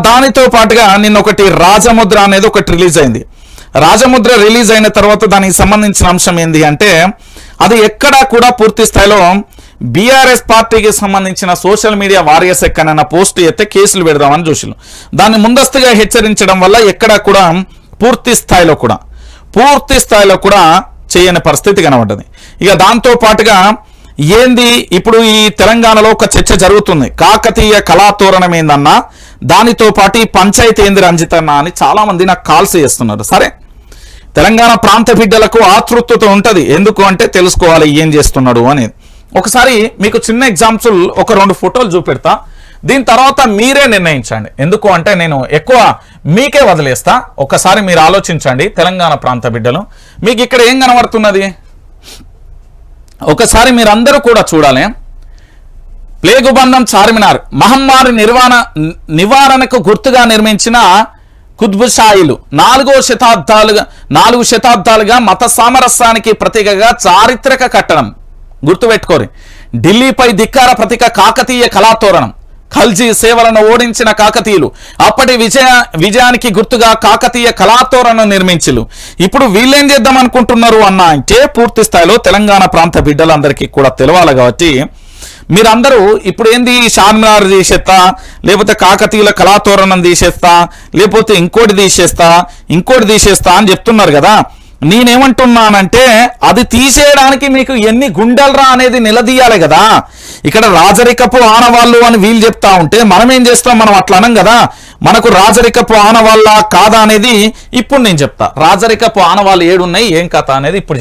దానితో పాటుగా నిన్న ఒకటి రాజముద్ర అనేది ఒకటి రిలీజ్ అయింది. రాజముద్ర రిలీజ్ అయిన తర్వాత దానికి సంబంధించిన అంశం ఏంది అంటే, అది ఎక్కడా కూడా పూర్తి స్థాయిలో బీఆర్ఎస్ పార్టీకి సంబంధించిన సోషల్ మీడియా వారియర్స్ ఎక్కడైనా పోస్ట్ అయితే కేసులు పెడదామని చూసిలు. దాన్ని ముందస్తుగా హెచ్చరించడం వల్ల ఎక్కడా కూడా పూర్తి స్థాయిలో కూడా చేయని పరిస్థితి కనబడ్డది. ఇక దాంతో పాటుగా ఏంది ఇప్పుడు ఈ తెలంగాణలో ఒక చర్చ జరుగుతుంది. కాకతీయ కళాతోరణం ఏందన్నా, దానితో పాటు ఈ పంచాయతీ ఏంది రంజితన్న అని చాలా మంది నాకు కాల్స్ చేస్తున్నారు. సరే, తెలంగాణ ప్రాంత బిడ్డలకు ఆతృతత ఉంటుంది, ఎందుకు అంటే తెలుసుకోవాలి ఏం చేస్తున్నాడు అనేది. ఒకసారి మీకు చిన్న ఎగ్జాంపుల్ ఒక 2 ఫోటోలు చూపెడతా, దీని తర్వాత మీరే నిర్ణయించండి. ఎందుకు అంటే నేను ఎక్కువ మీకే వదిలేస్తా. ఒకసారి మీరు ఆలోచించండి తెలంగాణ ప్రాంత బిడ్డలు, మీకు ఇక్కడ ఏం కనబడుతున్నది ఒకసారి మీరందరూ కూడా చూడాలి. ప్లేగు బంధం చార్మినార్ మహమ్మారి నివారణకు గుర్తుగా నిర్మించిన కుతుబ్షాహీలు 4 శతాబ్దాలుగా మత సామరస్యానికి ప్రతీకగా చారిత్రక కట్టడం గుర్తుపెట్టుకోరి. ఢిల్లీపై ధిక్కార ప్రతీక కాకతీయ కళాతోరణం. ఖల్జీ సేవలను ఓడించిన కాకతీయులు అప్పటి విజయానికి గుర్తుగా కాకతీయ కళాతోరణం నిర్మించిలు. ఇప్పుడు వీళ్ళేం చేద్దాం అనుకుంటున్నారు అన్న అంటే పూర్తి స్థాయిలో తెలంగాణ ప్రాంత బిడ్డలందరికీ కూడా తెలవాలి. కాబట్టి మీరందరూ ఇప్పుడు ఏంది చార్మినార్ తీసేస్తా, లేకపోతే కాకతీయుల కళాతోరణం తీసేస్తా, లేకపోతే ఇంకోటి తీసేస్తా అని చెప్తున్నారు కదా. నేనేమంటున్నానంటే అది తీసేయడానికి మీకు ఎన్ని గుండెలరా అనేది నిలదీయాలి కదా. ఇక్కడ రాజరికపు ఆనవాళ్ళు అని వీళ్ళు చెప్తా ఉంటే మనం ఏం చేస్తాం, మనం అట్లా అనం కదా. మనకు రాజరికపు ఆనవాళ్ళ కాదా అనేది ఇప్పుడు నేను చెప్తా. రాజరికపు ఆనవాళ్ళు ఏడున్నాయి ఏం కథ అనేది ఇప్పుడు